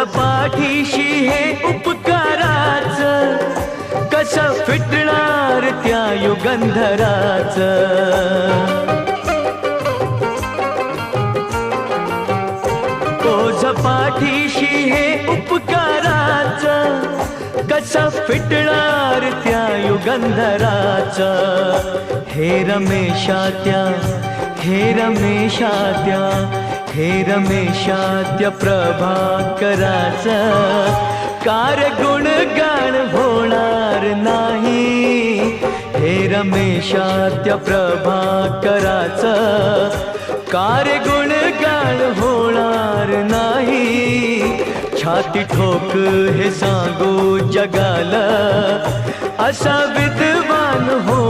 पाठीशी हे उपकाराच, कसं फिटणार त्या युगंधराच. ओझ पाठीशी हे उपकाराच, कसं फिटणार त्या युगंधराच. हे रमेशात्या, हे रमेशात्या, हे रमेशात्या प्रभाकराच, कार गुणगान होणार नाही. हे रमेशात्या प्रभाकराच, कार गुणगान होणार नाही. छाती ठोक हे सांगू जगाला, असा विद्वान हो